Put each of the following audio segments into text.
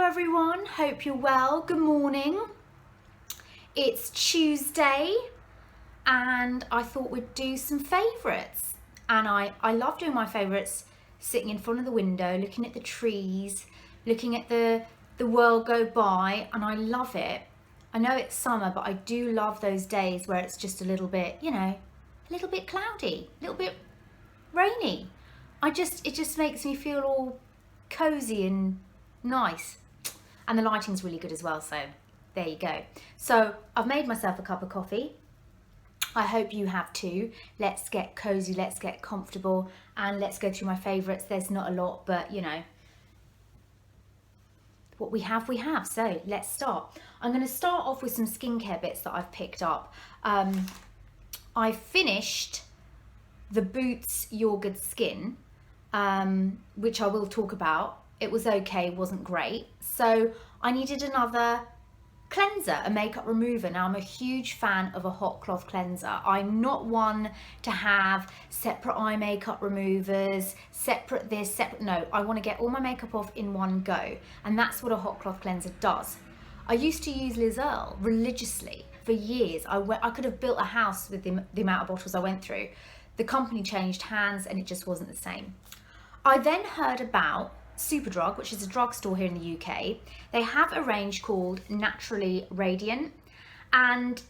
everyone, hope you're well. Good morning. It's Tuesday and I thought we'd do some favourites. And I love doing my favourites sitting in front of the window, looking at the trees, looking at the world go by, and I love it. I know it's summer, but I do love those days where it's just a little bit, you know, a little bit cloudy, a little bit rainy. It just makes me feel all cozy and nice. And the lighting's really good as well, so there you go. So I've made myself a cup of coffee. I hope you have too. Let's get cozy, let's get comfortable, and let's go through my favourites. There's not a lot, but you know, what we have, we have. So let's start. I'm going to start off with some skincare bits that I've picked up. I finished the Boots Your Good Skin, which I will talk about. It was okay, wasn't great. So I needed another cleanser, a makeup remover. Now I'm a huge fan of a hot cloth cleanser. I'm not one to have separate eye makeup removers, separate this, separate, no, I want to get all my makeup off in one go. And that's what a hot cloth cleanser does. I used to use Liz Earle religiously for years. I could have built a house with the amount of bottles I went through. The company changed hands and it just wasn't the same. I then heard about Superdrug, which is a drugstore here in the UK. They have a range called Naturally Radiant, and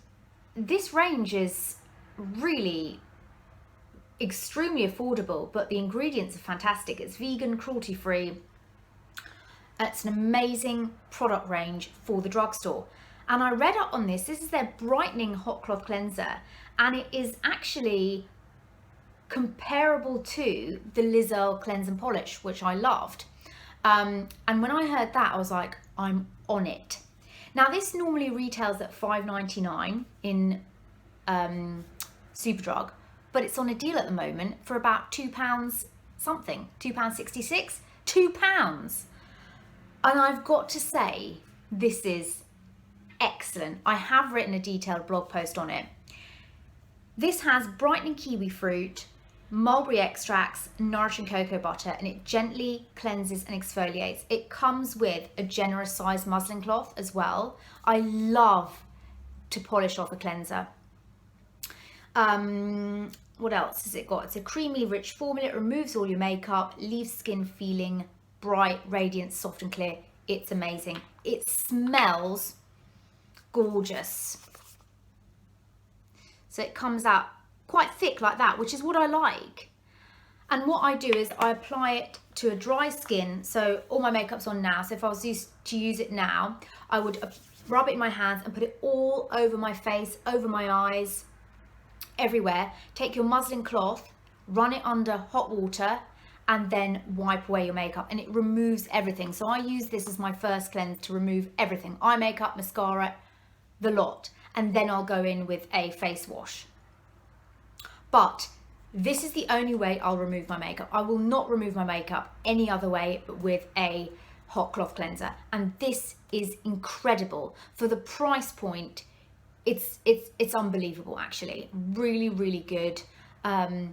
this range is really extremely affordable, but the ingredients are fantastic. It's vegan, cruelty-free. It's an amazing product range for the drugstore. And I read up on this. This is their Brightening hot cloth cleanser, and it is actually comparable to the Liz Earle Cleanse and Polish, which I loved. And when I heard that, I was like, I'm on it. Now this normally retails at £5.99 in Superdrug, but it's on a deal at the moment for about £2 something, £2.66, £2. And I've got to say, this is excellent. I have written a detailed blog post on it. This has brightening kiwi fruit, mulberry extracts, nourishing cocoa butter, and it gently cleanses and exfoliates. It comes with a generous size muslin cloth as well. I love to polish off a cleanser. What else has it got? It's a creamy, rich formula. It removes all your makeup, leaves skin feeling bright, radiant, soft and clear. It's amazing. It smells gorgeous. So it comes out quite thick like that, which is what I like. And what I do is I apply it to a dry skin. So all my makeup's on now. So if I was used to use it now, I would rub it in my hands and put it all over my face, over my eyes, everywhere. Take your muslin cloth, run it under hot water, and then wipe away your makeup, and it removes everything. So I use this as my first cleanse to remove everything. Eye makeup, mascara, the lot. And then I'll go in with a face wash. But this is the only way I'll remove my makeup. I will not remove my makeup any other way but with a hot cloth cleanser. And this is incredible. For the price point, it's unbelievable actually. Really, really good. And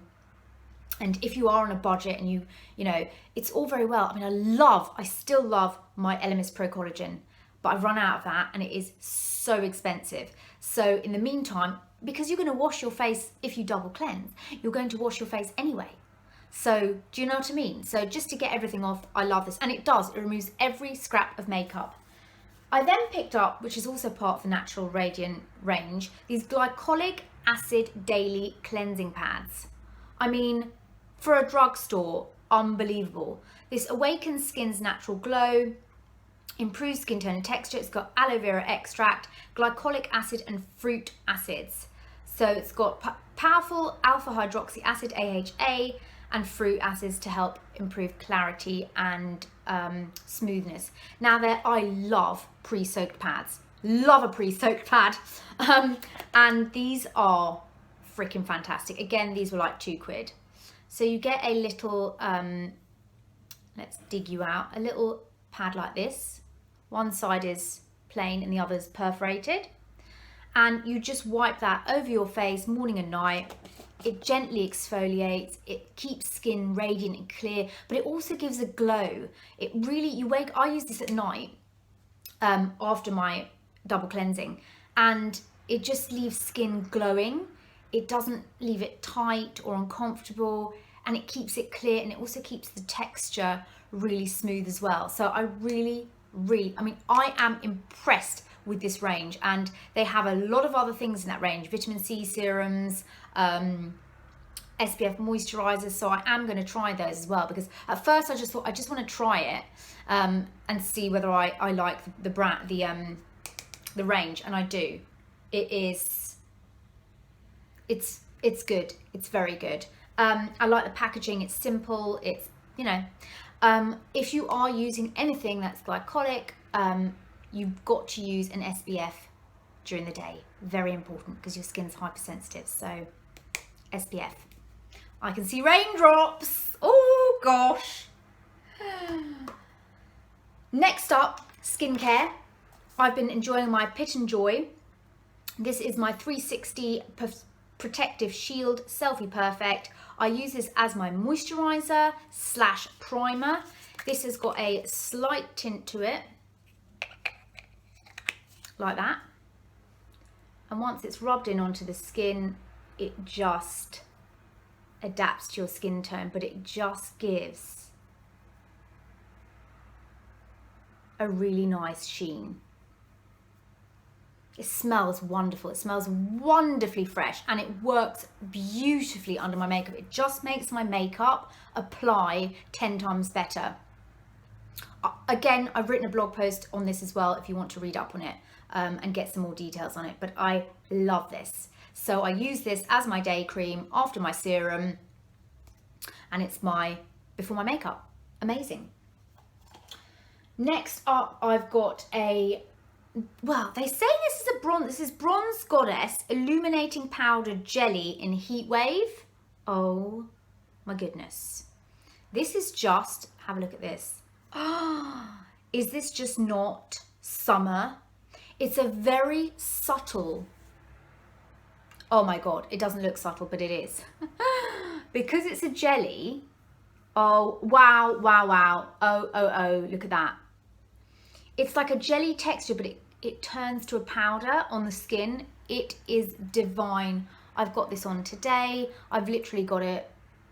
if you are on a budget and you know, it's all very well. I mean, I still love my Elemis Pro Collagen, but I've run out of that and it is so expensive. So in the meantime, because you're going to wash your face, if you double cleanse, you're going to wash your face anyway. So do you know what I mean? So just to get everything off, I love this. And it does, it removes every scrap of makeup. I then picked up, which is also part of the Natural Radiant range, these Glycolic Acid Daily Cleansing Pads. I mean, for a drugstore, unbelievable. This awakens skin's natural glow, improves skin tone and texture. It's got aloe vera extract, glycolic acid and fruit acids. So it's got powerful alpha hydroxy acid, AHA, and fruit acids to help improve clarity and smoothness. Now I love pre-soaked pads. Love a pre-soaked pad. And these are freaking fantastic. Again, these were like £2. So you get a little, let's dig you out, a little pad like this. One side is plain and the other's perforated. And you just wipe that over your face morning and night. It gently exfoliates, it keeps skin radiant and clear, but it also gives a glow. It really, I use this at night after my double cleansing, and it just leaves skin glowing. It doesn't leave it tight or uncomfortable, and it keeps it clear, and it also keeps the texture really smooth as well. So I really, I mean, I am impressed with this range, and they have a lot of other things in that range, vitamin C serums, SPF moisturizers, so I am going to try those as well, because at first I just thought I just want to try it and see whether I like the brand, the range, and I do. It's good. It's very good. I like the packaging. It's simple. It's, you know, if you are using anything that's glycolic, you've got to use an SPF during the day. Very important, because your skin's hypersensitive. So SPF. I can see raindrops. Oh gosh. Next up, skincare. I've been enjoying my Pit and Joy. This is my 360 Protective Shield Selfie Perfect. I use this as my moisturizer / primer. This has got a slight tint to it, like that. And once it's rubbed in onto the skin, it just adapts to your skin tone, but it just gives a really nice sheen. It smells wonderful. It smells wonderfully fresh, and it works beautifully under my makeup. It just makes my makeup apply 10 times better. Again, I've written a blog post on this as well if you want to read up on it and get some more details on it, but I love this. So I use this as my day cream after my serum, and it's my before my makeup. Amazing. Next up, I've got a, well, they say this is a bronze. This is Bronze Goddess Illuminating Powder Jelly in Heatwave. Oh my goodness. This is just, have a look at this. Is this just not summer? It's a very subtle, oh my God, it doesn't look subtle, but it is. Because it's a jelly. Oh, wow, wow, wow. Oh, look at that. It's like a jelly texture, but it turns to a powder on the skin. It is divine. I've got this on today. I've literally got it,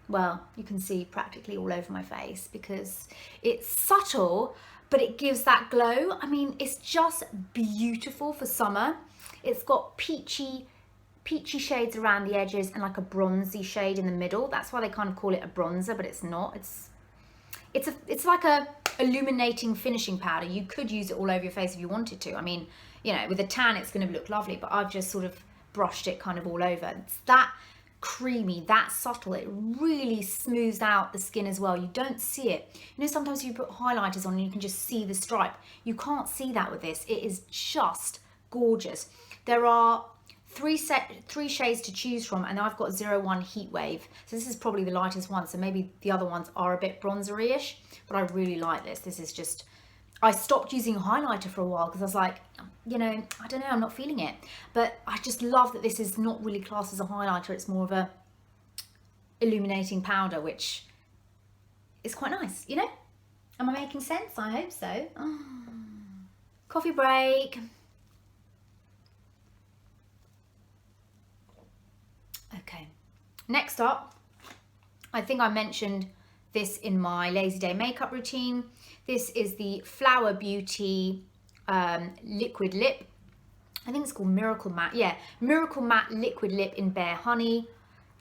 well, you can see practically all over my face, because it's subtle, but it gives that glow. I mean, it's just beautiful for summer. It's got peachy shades around the edges and like a bronzy shade in the middle. That's why they kind of call it a bronzer, but it's not. It's like a illuminating finishing powder. You could use it all over your face if you wanted to. I mean, you know, with a tan it's going to look lovely, but I've just sort of brushed it kind of all over. It's that creamy, that subtle. It really smooths out the skin as well. You don't see it. You know, sometimes you put highlighters on and you can just see the stripe. You can't see that with this. It is just gorgeous. There are three shades to choose from, and I've got 01 Heatwave, so this is probably the lightest one, so maybe the other ones are a bit bronzery-ish, but I really like this. This is just, I stopped using highlighter for a while because I was like, you know, I don't know, I'm not feeling it, but I just love that this is not really classed as a highlighter. It's more of a illuminating powder, which is quite nice, you know. Am I making sense? I hope so. Oh. Coffee break. Okay, next up, I think I mentioned this in my lazy day makeup routine. This is the Flower Beauty liquid lip. I think it's called Miracle Matte. Yeah, Miracle Matte liquid lip in Bare Honey.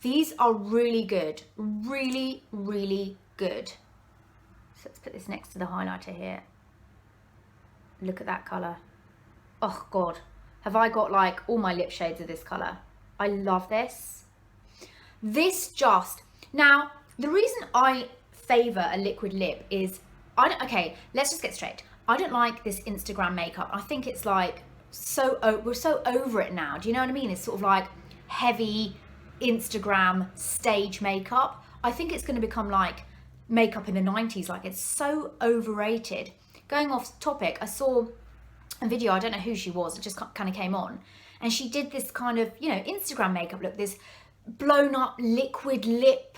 These are really good, really, really good. So let's put this next to the highlighter here. Look at that color. Oh God, have I got like all my lip shades of this color? I love this. This just, now the reason I favor a liquid lip is, okay, let's just get straight. I don't like this Instagram makeup. I think it's like, we're so over it now. Do you know what I mean? It's sort of like heavy Instagram stage makeup. I think it's going to become like makeup in the 90s. Like, it's so overrated. Going off topic, I saw a video, I don't know who she was, it just kind of came on, and she did this kind of, you know, Instagram makeup look, this blown up liquid lip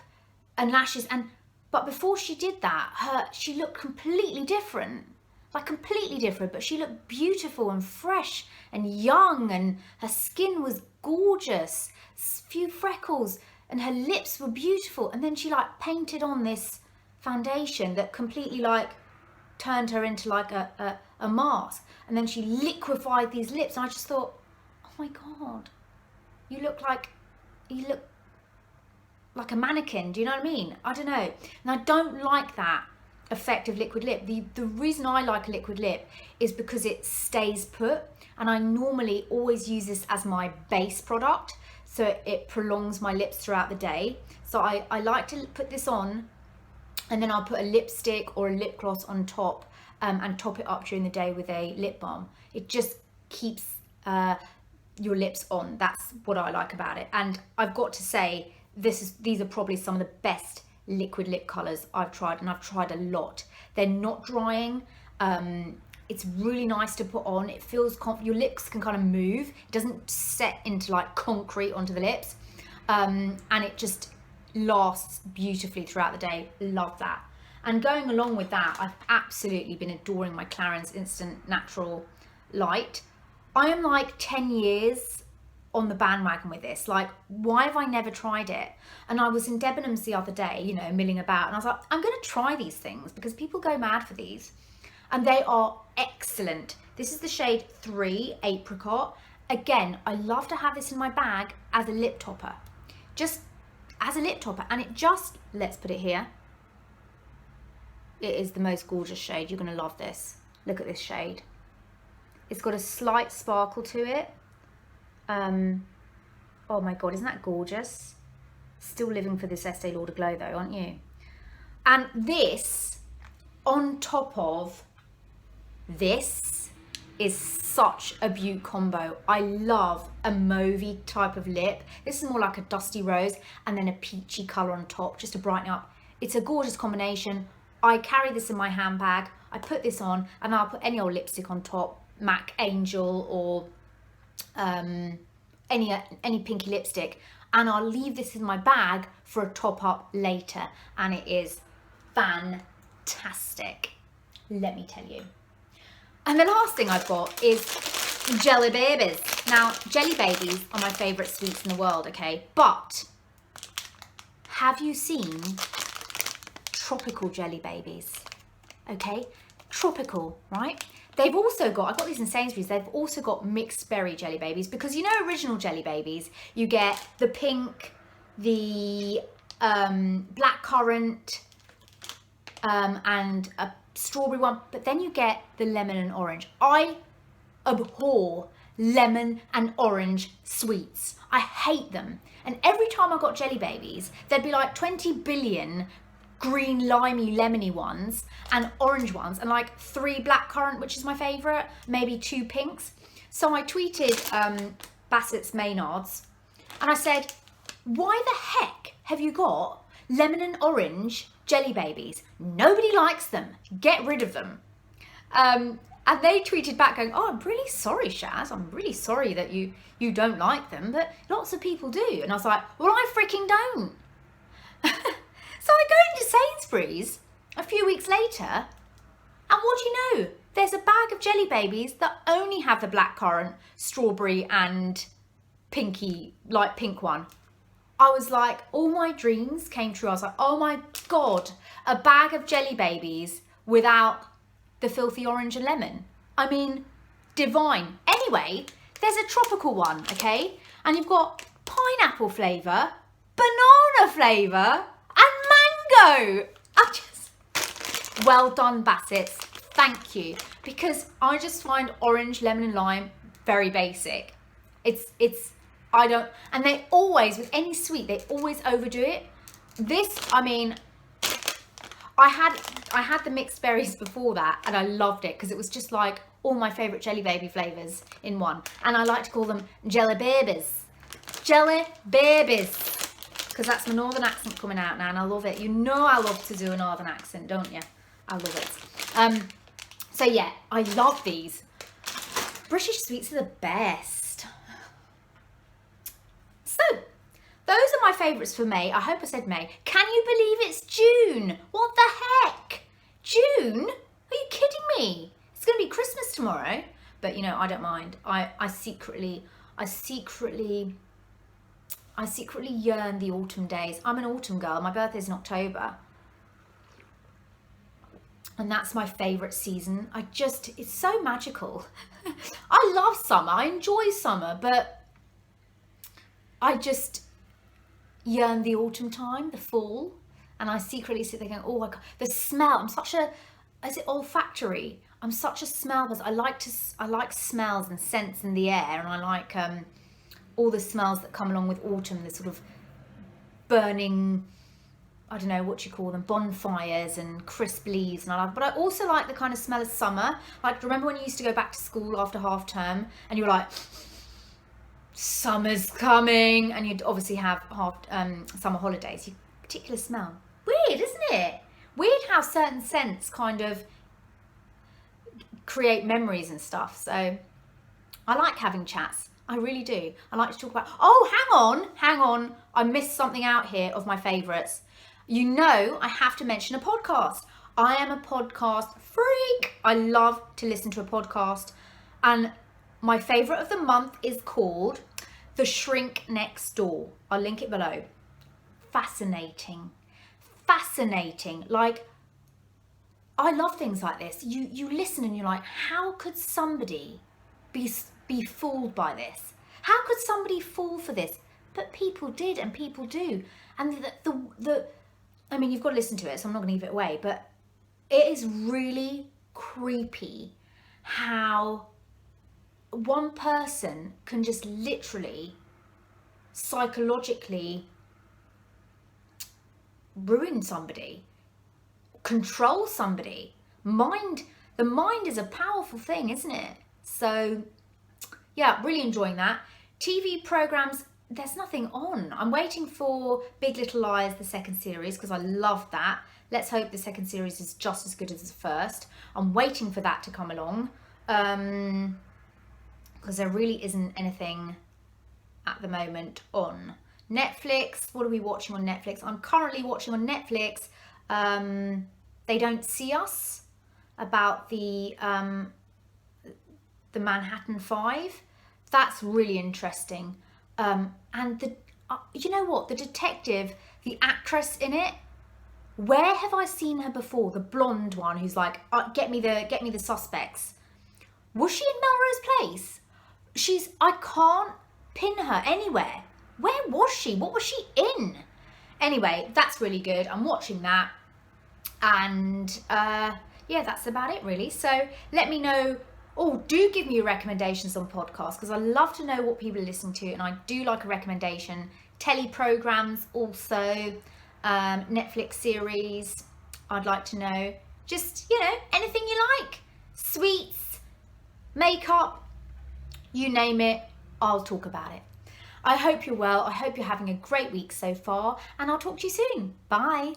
and lashes, but before she did that, she looked completely different. like completely different, but she looked beautiful and fresh and young, and her skin was gorgeous, few freckles, and her lips were beautiful. And then she like painted on this foundation that completely like turned her into like a mask, and then she liquefied these lips, and I just thought, oh my God, you look like a mannequin. Do you know what I mean? I don't know. And I don't like that effect of liquid lip. The reason I like a liquid lip is because it stays put, and I normally always use this as my base product, so it prolongs my lips throughout the day. So I like to put this on, and then I'll put a lipstick or a lip gloss on top, and top it up during the day with a lip balm. It just keeps your lips on. That's what I like about it. And I've got to say, these are probably some of the best liquid lip colors I've tried, and I've tried a lot. They're not drying. It's really nice to put on. It feels your lips can kind of move. It doesn't set into like concrete onto the lips, and it just lasts beautifully throughout the day. Love that. And going along with that, I've absolutely been adoring my Clarins Instant Natural Light. I am like 10 years on the bandwagon with this. Like, why have I never tried it? And I was in Debenhams the other day, you know, milling about, and I was like, I'm going to try these things because people go mad for these, and they are excellent. This is the shade 3 Apricot. Again, I love to have this in my bag as a lip topper, just as a lip topper. And it just, let's put it here. It is the most gorgeous shade. You're going to love this. Look at this shade. It's got a slight sparkle to it. Oh my God, isn't that gorgeous? Still living for this Estee Lauder glow though, aren't you? And this on top of this is such a beaut combo. I love a mauvey type of lip. This is more like a dusty rose, and then a peachy color on top just to brighten up. It's a gorgeous combination. I carry this in my handbag. I put this on, and I'll put any old lipstick on top, MAC Angel or any pinky lipstick, and I'll leave this in my bag for a top up later, and it is fantastic, let me tell you. And the last thing I've got is Gelee Babies. Now, Gelee Babies are my favourite sweets in the world, okay? But have you seen tropical Gelee Babies? Okay, tropical, right? They've also got, I got these in Sainsbury's, they've also got mixed berry Gelee Babies, because you know original Gelee Babies, you get the pink, the black currant, and a strawberry one, but then you get the lemon and orange. I abhor lemon and orange sweets. I hate them. And every time I got Gelee Babies, there'd be like 20 billion green, limey, lemony ones and orange ones, and like 3 blackcurrant, which is my favorite, maybe 2 pinks. So I tweeted Bassett's Maynards, and I said, why the heck have you got lemon and orange Gelee Babies? Nobody likes them. Get rid of them. And they tweeted back going, oh, I'm really sorry, Shaz. I'm really sorry that you don't like them, but lots of people do. And I was like, well, I freaking don't. So I go into Sainsbury's a few weeks later, and what do you know? There's a bag of Gelee Babies that only have the blackcurrant, strawberry, and pinky, light pink one. I was like, all my dreams came true. I was like, oh my God, a bag of Gelee Babies without the filthy orange and lemon. I mean, divine. Anyway, there's a tropical one, okay? And you've got pineapple flavour, banana flavour, and mango. Well done, Bassett's. Thank you. Because I just find orange, lemon and lime very basic. I don't, and they always, with any sweet, they always overdo it. This, I mean, I had the mixed berries before that, and I loved it because it was just like all my favourite Gelee Baby flavours in one. And I like to call them Gelee Babies. Gelee Babies. Because that's my northern accent coming out now, and I love it. You know I love to do a northern accent, don't you? I love it. So yeah, I love these. British sweets are the best. So, those are my favourites for May. I hope I said May. Can you believe it's June? What the heck? June? Are you kidding me? tomorrow, but you know, I don't mind. I secretly yearn the autumn days. I'm an autumn girl. My birthday's in October. And that's my favourite season. It's so magical. I love summer. I enjoy summer, but I just yearn the autumn time, the fall. And I secretly sit there going, oh my God, the smell. Is it olfactory? I'm such a smell person. I like smells and scents in the air, and I like all the smells that come along with autumn, the sort of burning, I don't know what you call them, bonfires and crisp leaves, but I also like the kind of smell of summer. Like, remember when you used to go back to school after half term and you were like, summer's coming, and you'd obviously have summer holidays. Particular smell. Weird, isn't it? Weird how certain scents kind of create memories and stuff. So I like having chats. I really do. I like to talk about, oh, hang on. I missed something out here of my favourites. You know, I have to mention a podcast. I am a podcast freak. I love to listen to a podcast. And my favourite of the month is called The Shrink Next Door. I'll link it below. Fascinating. Like, I love things like this. You listen and you're like, how could somebody be fooled by this? How could somebody fall for this? But people did, and people do. And I mean, you've got to listen to it, so I'm not going to give it away, but it is really creepy how one person can just literally psychologically ruin somebody, control somebody. The mind is a powerful thing, isn't it? So yeah, really enjoying that. TV programs, there's nothing on. I'm waiting for Big Little Lies, the second series, because I love that. Let's hope the second series is just as good as the first. I'm waiting for that to come along, because there really isn't anything at the moment on Netflix. What are we watching on Netflix? I'm currently watching on Netflix They Don't See Us, about the Manhattan Five. That's really interesting. And you know what? The detective, the actress in it, where have I seen her before? The blonde one who's like, get me the suspects. Was she in Melrose Place? I can't pin her anywhere. Where was she? What was she in? Anyway, that's really good. I'm watching that. And yeah, that's about it really. So let me know. Oh, do give me your recommendations on podcasts, because I love to know what people are listening to, and I do like a recommendation. Telly programs also, Netflix series, I'd like to know. Just, you know, anything you like. Sweets, makeup, you name it, I'll talk about it. I hope you're well. I hope you're having a great week so far, and I'll talk to you soon. Bye.